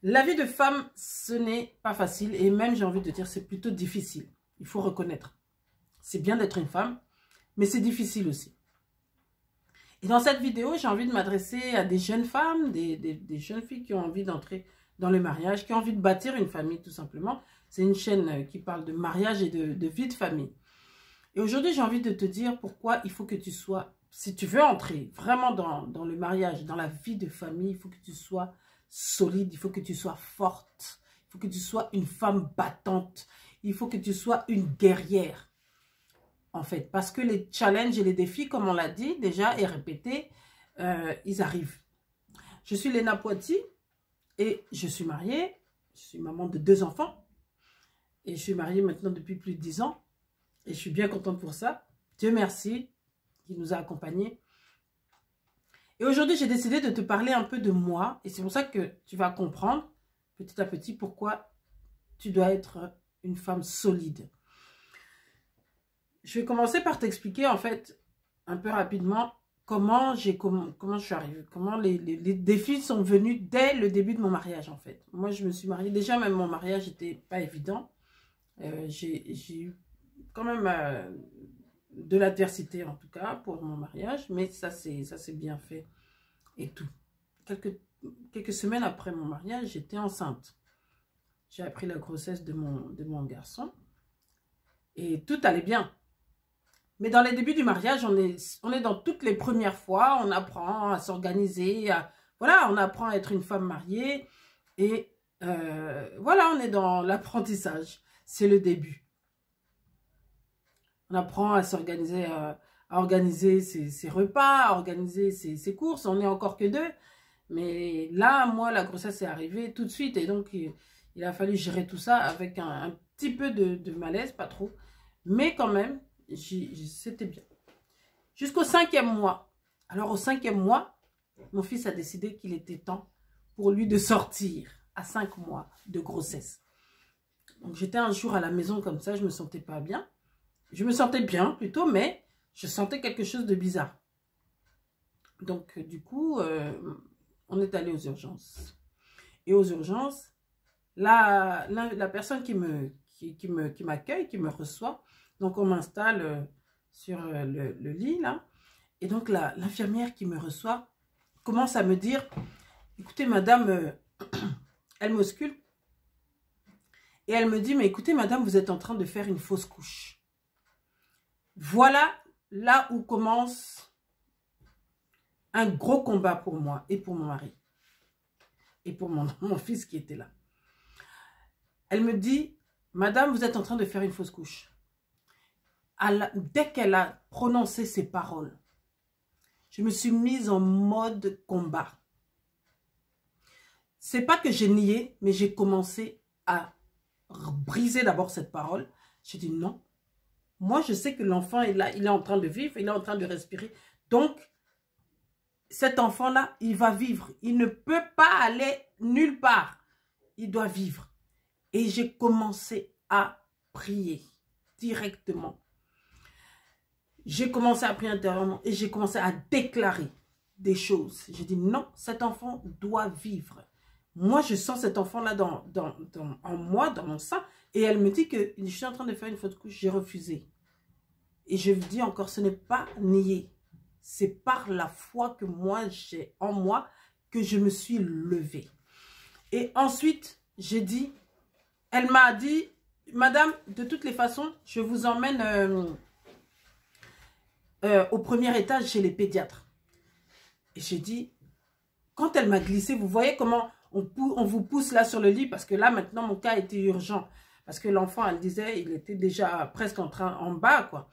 La vie de femme, ce n'est pas facile et même, j'ai envie de dire, c'est plutôt difficile. Il faut reconnaître. C'est bien d'être une femme, mais c'est difficile aussi. Et dans cette vidéo, j'ai envie de m'adresser à des jeunes femmes, des jeunes filles qui ont envie d'entrer dans le mariage, qui ont envie de bâtir une famille tout simplement. C'est une chaîne qui parle de mariage et de vie de famille. Et aujourd'hui, j'ai envie de te dire pourquoi il faut que tu sois, si tu veux entrer vraiment dans le mariage, dans la vie de famille, il faut que tu sois solide, il faut que tu sois forte, il faut que tu sois une femme battante, il faut que tu sois une guerrière. En fait, parce que les challenges et les défis, comme on l'a dit déjà et répété, ils arrivent. Je suis Léna Poiti et je suis mariée, je suis maman de 2 enfants et je suis mariée maintenant depuis plus de 10 ans et je suis bien contente pour ça. Dieu merci, qui nous a accompagnés. Et aujourd'hui, j'ai décidé de te parler un peu de moi et c'est pour ça que tu vas comprendre petit à petit pourquoi tu dois être une femme solide. Je vais commencer par t'expliquer en fait un peu rapidement comment je suis arrivée, comment les défis sont venus dès le début de mon mariage en fait. Moi je me suis mariée, déjà même mon mariage n'était pas évident. J'ai eu quand même de l'adversité en tout cas pour mon mariage, mais ça c'est bien fait et tout. Quelques semaines après mon mariage, j'étais enceinte. J'ai appris la grossesse de mon garçon et tout allait bien. Mais dans les débuts du mariage, on est dans toutes les premières fois, on apprend à s'organiser, voilà, on apprend à être une femme mariée. Et voilà, on est dans l'apprentissage, c'est le début. On apprend à s'organiser, à organiser ses repas, à organiser ses courses, on n'est encore que 2. Mais là, moi, la grossesse est arrivée tout de suite et donc il a fallu gérer tout ça avec un petit peu de malaise, pas trop, mais quand même, c'était bien. Jusqu'au 5e mois. Alors au 5e mois, mon fils a décidé qu'il était temps pour lui de sortir à 5 mois de grossesse. Donc j'étais un jour à la maison comme ça, je me sentais pas bien. Je me sentais bien plutôt, mais je sentais quelque chose de bizarre. Donc du coup, on est allé aux urgences. Et aux urgences, la personne qui m'accueille, qui me reçoit, donc on m'installe sur le lit là. Et donc l'infirmière qui me reçoit commence à me dire, écoutez madame, elle m'ausculte. Et elle me dit, mais écoutez madame, vous êtes en train de faire une fausse couche. Voilà là où commence un gros combat pour moi et pour mon mari. Et pour mon fils qui était là. Elle me dit, madame, vous êtes en train de faire une fausse couche. Dès qu'elle a prononcé ces paroles, je me suis mise en mode combat. C'est pas que j'ai nié, mais j'ai commencé à briser d'abord cette parole. J'ai dit non. Moi, je sais que l'enfant est là, il est en train de vivre, il est en train de respirer. Donc, cet enfant-là, il va vivre. Il ne peut pas aller nulle part. Il doit vivre. Et j'ai commencé à prier directement. J'ai commencé à prier intérieurement et j'ai commencé à déclarer des choses. J'ai dit non, cet enfant doit vivre. Moi, je sens cet enfant-là en moi, dans mon sein. Et elle me dit que je suis en train de faire une fausse couche. J'ai refusé. Et je vous dis encore, ce n'est pas nier. C'est par la foi que moi, j'ai en moi, que je me suis levée. Et ensuite, j'ai dit, elle m'a dit, madame, de toutes les façons, je vous emmène au premier étage chez les pédiatres. Et j'ai dit, quand elle m'a glissé, vous voyez comment on vous pousse là sur le lit, parce que là, maintenant, mon cas était urgent. Parce que l'enfant, elle disait, il était déjà presque en bas, quoi.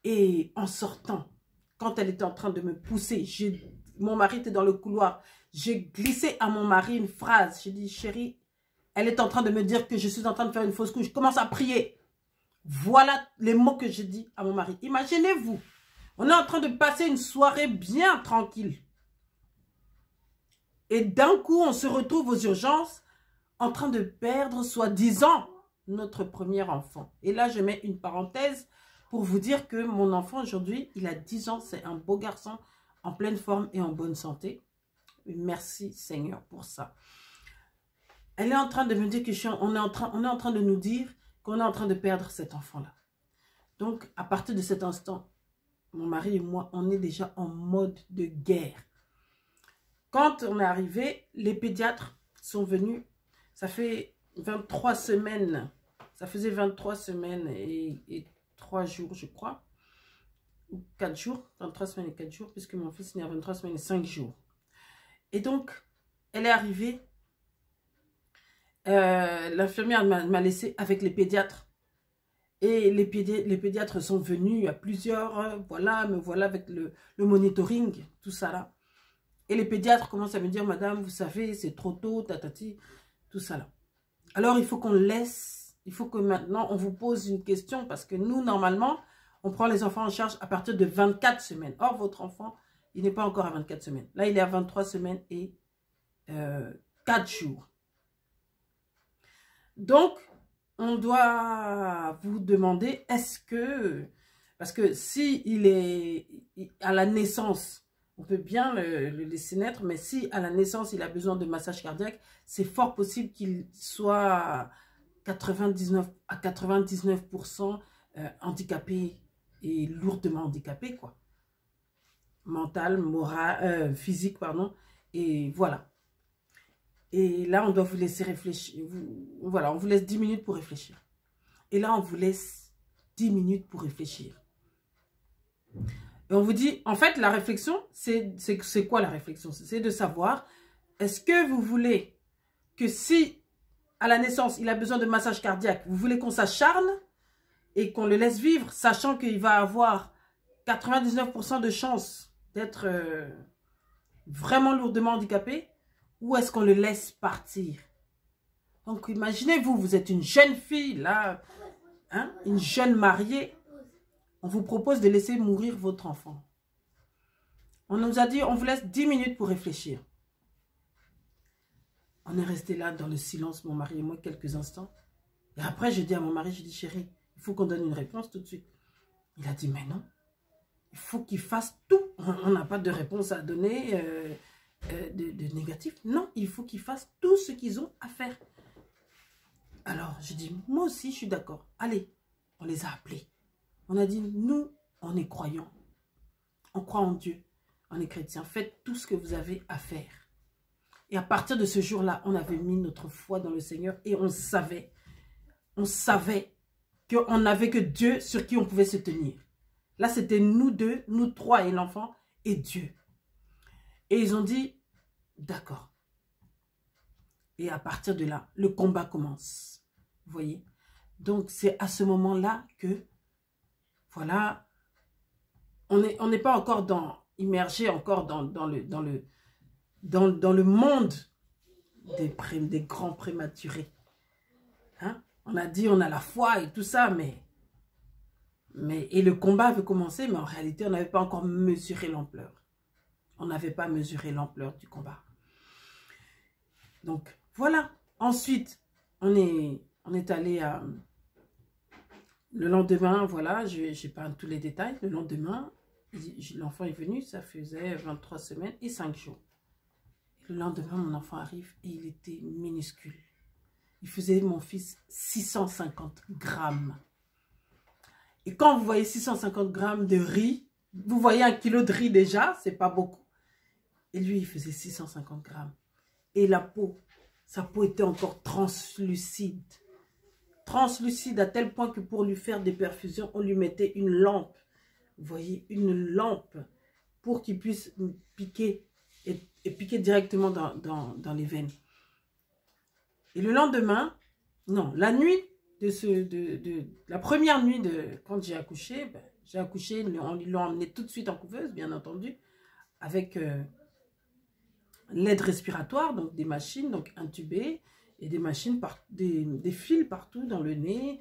Et en sortant, quand elle était en train de me pousser, mon mari était dans le couloir, j'ai glissé à mon mari une phrase. J'ai dit, chérie, elle est en train de me dire que je suis en train de faire une fausse couche. Je commence à prier. Voilà les mots que j'ai dit à mon mari. Imaginez-vous, on est en train de passer une soirée bien tranquille. Et d'un coup, on se retrouve aux urgences en train de perdre, soi-disant, notre premier enfant. Et là, je mets une parenthèse pour vous dire que mon enfant, aujourd'hui, il a 10 ans. C'est un beau garçon en pleine forme et en bonne santé. Merci Seigneur pour ça. Elle est en train de me dire que on est en train de nous dire qu'on est en train de perdre cet enfant-là. Donc, à partir de cet instant, mon mari et moi, on est déjà en mode de guerre. Quand on est arrivé, les pédiatres sont venus. Ça fait 23 semaines. Ça faisait 23 semaines et 3 jours, je crois. Ou 4 jours. 23 semaines et 4 jours, puisque mon fils est né à 23 semaines et 5 jours. Et donc, elle est arrivée. L'infirmière m'a laissé avec les pédiatres. Et les pédiatres sont venus à plusieurs. Voilà, me voilà avec le monitoring, tout ça là. Et les pédiatres commencent à me dire, madame, vous savez, c'est trop tôt, tatati, tout ça là. Alors, il faut qu'on laisse, il faut que maintenant, on vous pose une question, parce que nous, normalement, on prend les enfants en charge à partir de 24 semaines. Or, votre enfant, il n'est pas encore à 24 semaines. Là, il est à 23 semaines et 4 jours. Donc, on doit vous demander, est-ce que, parce que si il est à la naissance, on peut bien le laisser naître, mais si à la naissance, il a besoin de massage cardiaque, c'est fort possible qu'il soit à 99% handicapé et lourdement handicapé, quoi. Mental, moral, physique, pardon. Et voilà. Et là, on doit vous laisser réfléchir. Voilà, on vous laisse 10 minutes pour réfléchir. Et là, on vous laisse 10 minutes pour réfléchir. Et on vous dit, en fait, la réflexion, c'est quoi la réflexion? C'est de savoir, est-ce que vous voulez que si, à la naissance, il a besoin de massage cardiaque, vous voulez qu'on s'acharne et qu'on le laisse vivre, sachant qu'il va avoir 99% de chances d'être vraiment lourdement handicapé, ou est-ce qu'on le laisse partir? Donc, imaginez-vous, vous êtes une jeune fille, là, hein, une jeune mariée. On vous propose de laisser mourir votre enfant. On nous a dit, on vous laisse 10 minutes pour réfléchir. On est resté là dans le silence, mon mari et moi, quelques instants. Et après, je dis à mon mari, je dis, chérie, il faut qu'on donne une réponse tout de suite. Il a dit, mais non, il faut qu'il fasse tout. On n'a pas de réponse à donner de négatif. Non, il faut qu'ils fassent tout ce qu'ils ont à faire. Alors, je dis, moi aussi, je suis d'accord. Allez, on les a appelés. On a dit, nous, on est croyants. On croit en Dieu. On est chrétiens. Faites tout ce que vous avez à faire. Et à partir de ce jour-là, on avait mis notre foi dans le Seigneur et on savait qu'on n'avait que Dieu sur qui on pouvait se tenir. Là, c'était nous deux, nous trois et l'enfant et Dieu. Et ils ont dit, d'accord. Et à partir de là, le combat commence. Vous voyez? Donc, c'est à ce moment-là que, voilà, on n'est pas encore immergé encore dans le monde des grands prématurés. Hein? On a dit, on a la foi et tout ça, et le combat avait commencé, mais en réalité, on n'avait pas encore mesuré l'ampleur. On n'avait pas mesuré l'ampleur du combat. Donc, voilà. Ensuite, on est allé à... Le lendemain, voilà, je n'ai pas tous les détails. Le lendemain, l'enfant est venu, ça faisait 23 semaines et 5 jours. Le lendemain, mon enfant arrive et il était minuscule. Il faisait, mon fils, 650 grammes. Et quand vous voyez 650 grammes de riz, vous voyez 1 kilo de riz déjà, c'est pas beaucoup. Et lui, il faisait 650 grammes. Et la peau, sa peau était encore translucide. Translucide à tel point que pour lui faire des perfusions, on lui mettait une lampe. Vous voyez, une lampe pour qu'il puisse piquer et piquer directement dans les veines. Et le lendemain, non, la nuit la première nuit quand j'ai accouché, ils l'ont emmené tout de suite en couveuse, bien entendu, avec l'aide respiratoire, donc des machines, donc intubées, et des machines, des fils partout dans le nez,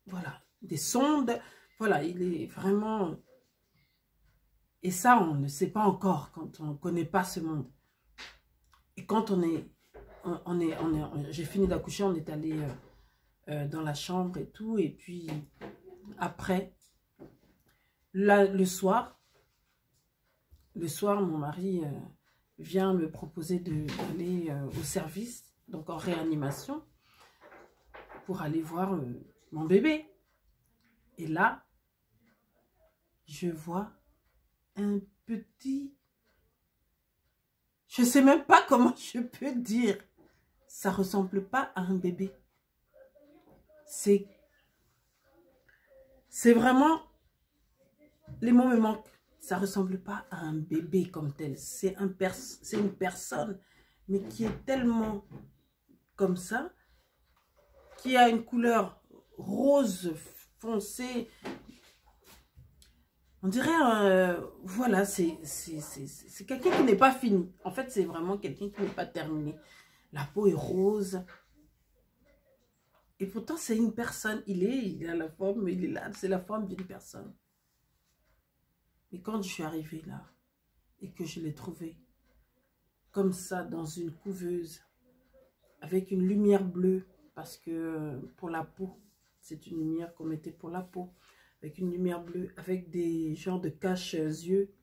voilà, des sondes, voilà, il est vraiment... Et ça, on ne sait pas encore quand on ne connaît pas ce monde. Et quand j'ai fini d'accoucher, on est allé dans la chambre et tout, et puis après, le soir, mon mari vient me proposer d'aller au service donc en réanimation, pour aller voir mon bébé. Et là, je vois un petit... Je ne sais même pas comment je peux dire. Ça ne ressemble pas à un bébé. C'est vraiment... Les mots me manquent. Ça ne ressemble pas à un bébé comme tel. C'est une personne, mais qui est tellement comme ça, qui a une couleur rose foncé. On dirait, voilà, c'est quelqu'un qui n'est pas fini. En fait, c'est vraiment quelqu'un qui n'est pas terminé. La peau est rose. Et pourtant, c'est une personne. Il a la forme, il est là. C'est la forme d'une personne. Et quand je suis arrivée là, et que je l'ai trouvé, comme ça, dans une couveuse, avec une lumière bleue, parce que pour la peau, c'est une lumière qu'on mettait pour la peau, avec une lumière bleue, avec des genres de cache-yeux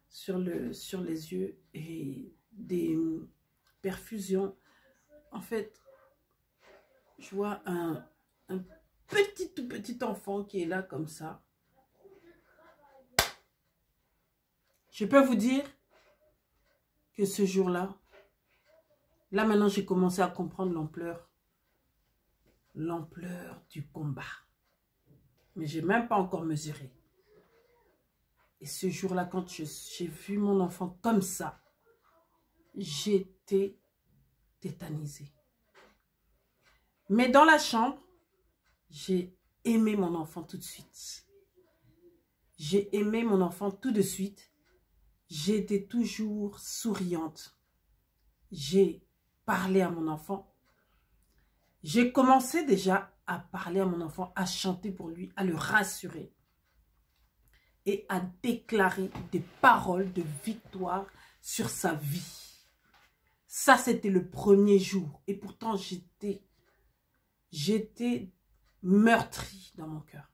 sur les yeux et des perfusions. En fait, je vois un tout petit enfant qui est là comme ça. Je peux vous dire que ce jour-là, là maintenant j'ai commencé à comprendre l'ampleur du combat. Mais je n'ai même pas encore mesuré. Et ce jour-là, quand j'ai vu mon enfant comme ça, j'étais tétanisée. Mais dans la chambre, j'ai aimé mon enfant tout de suite. J'ai aimé mon enfant tout de suite. J'ai été toujours souriante. J'ai parlé à mon enfant. J'ai commencé déjà à parler à mon enfant, à chanter pour lui, à le rassurer et à déclarer des paroles de victoire sur sa vie. Ça, c'était le premier jour. Et pourtant, j'étais meurtrie dans mon cœur.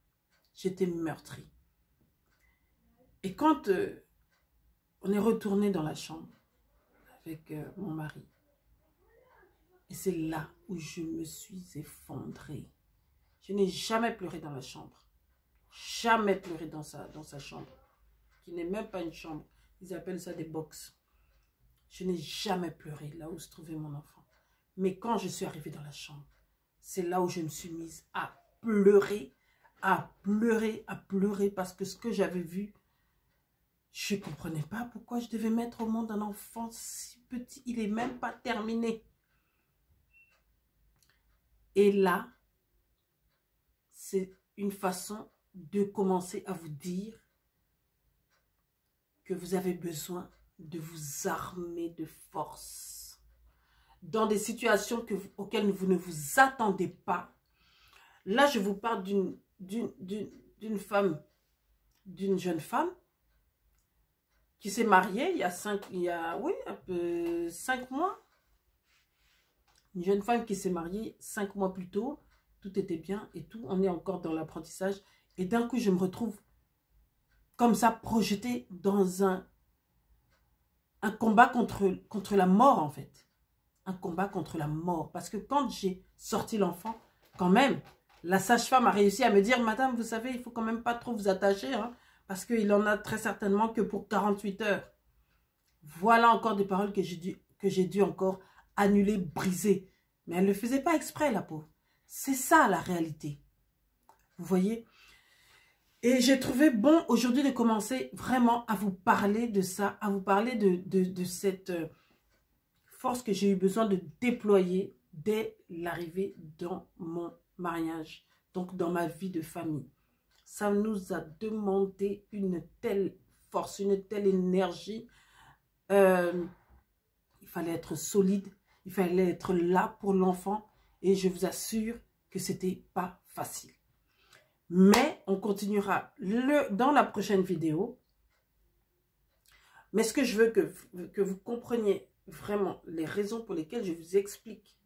J'étais meurtrie. Et quand on est retourné dans la chambre avec mon mari, et c'est là où je me suis effondrée. Je n'ai jamais pleuré dans la chambre. Jamais pleuré dans sa chambre. Qui n'est même pas une chambre. Ils appellent ça des box. Je n'ai jamais pleuré là où se trouvait mon enfant. Mais quand je suis arrivée dans la chambre, c'est là où je me suis mise à pleurer, à pleurer, à pleurer. Parce que ce que j'avais vu, je ne comprenais pas pourquoi je devais mettre au monde un enfant si petit. Il n'est même pas terminé. Et là, c'est une façon de commencer à vous dire que vous avez besoin de vous armer de force. Dans des situations auxquelles vous ne vous attendez pas. Là, je vous parle d'une femme, d'une jeune femme qui s'est mariée il y a 5 mois. Une jeune femme qui s'est mariée 5 mois plus tôt. Tout était bien et tout. On est encore dans l'apprentissage. Et d'un coup, je me retrouve comme ça projetée dans un combat contre la mort, en fait. Un combat contre la mort. Parce que quand j'ai sorti l'enfant, quand même, la sage-femme a réussi à me dire, madame, vous savez, il ne faut quand même pas trop vous attacher, hein, parce qu'il en a très certainement que pour 48 heures. Voilà encore des paroles que j'ai dû encore annuler, briser. Mais elle ne le faisait pas exprès, la pauvre. C'est ça, la réalité. Vous voyez? Et j'ai trouvé bon aujourd'hui de commencer vraiment à vous parler de ça, à vous parler de cette force que j'ai eu besoin de déployer dès l'arrivée dans mon mariage, donc dans ma vie de famille. Ça nous a demandé une telle force, une telle énergie. Il fallait être solide, il fallait être là pour l'enfant et je vous assure que c'était pas facile. Mais on continuera dans la prochaine vidéo. Mais ce que je veux que vous compreniez vraiment les raisons pour lesquelles je vous explique,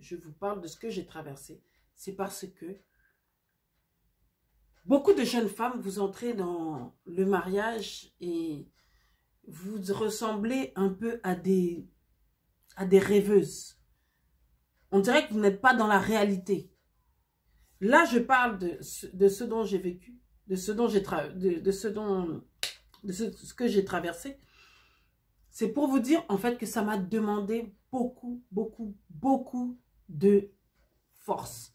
je vous parle de ce que j'ai traversé, c'est parce que beaucoup de jeunes femmes, vous entrez dans le mariage et vous ressemblez un peu à des rêveuses. On dirait que vous n'êtes pas dans la réalité. Là, je parle de ce dont j'ai vécu, de ce que j'ai traversé. C'est pour vous dire, en fait, que ça m'a demandé beaucoup, beaucoup, beaucoup de force.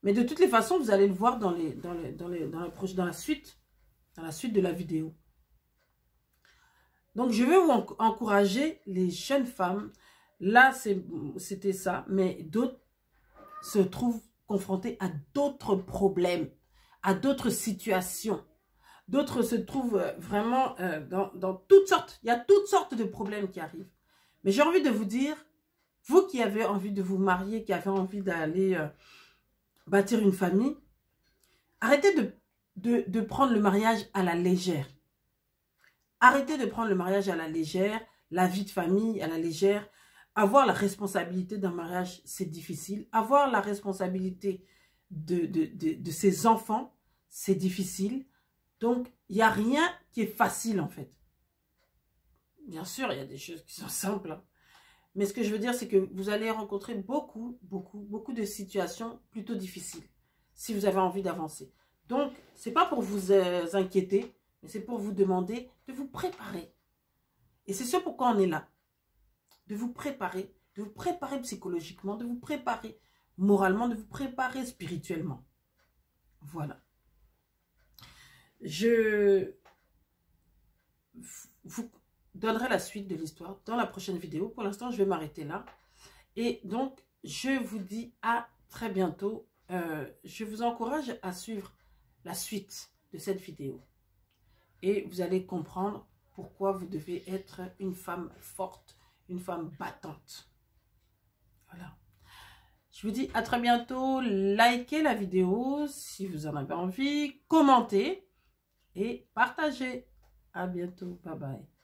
Mais de toutes les façons, vous allez le voir dans la suite de la vidéo. Donc, je vais vous encourager les jeunes femmes. Là, c'était ça, mais d'autres se trouvent confrontés à d'autres problèmes, à d'autres situations. D'autres se trouvent vraiment dans toutes sortes. Il y a toutes sortes de problèmes qui arrivent. Mais j'ai envie de vous dire, vous qui avez envie de vous marier, qui avez envie d'aller bâtir une famille, arrêtez de prendre le mariage à la légère. Arrêtez de prendre le mariage à la légère, la vie de famille à la légère. Avoir la responsabilité d'un mariage, c'est difficile. Avoir la responsabilité de ses enfants, c'est difficile. Donc, il n'y a rien qui est facile, en fait. Bien sûr, il y a des choses qui sont simples. Hein. Mais ce que je veux dire, c'est que vous allez rencontrer beaucoup de situations plutôt difficiles si vous avez envie d'avancer. Donc, ce n'est pas pour vous inquiéter, mais c'est pour vous demander de vous préparer. Et c'est ce pourquoi on est là. De vous préparer psychologiquement, de vous préparer moralement, de vous préparer spirituellement. Voilà. Je vous donnerai la suite de l'histoire dans la prochaine vidéo. Pour l'instant, je vais m'arrêter là. Et donc, je vous dis à très bientôt. Je vous encourage à suivre la suite de cette vidéo. Et vous allez comprendre pourquoi vous devez être une femme forte, une femme battante. Voilà. Je vous dis à très bientôt. Likez la vidéo si vous en avez envie. Commentez et partagez. À bientôt. Bye bye.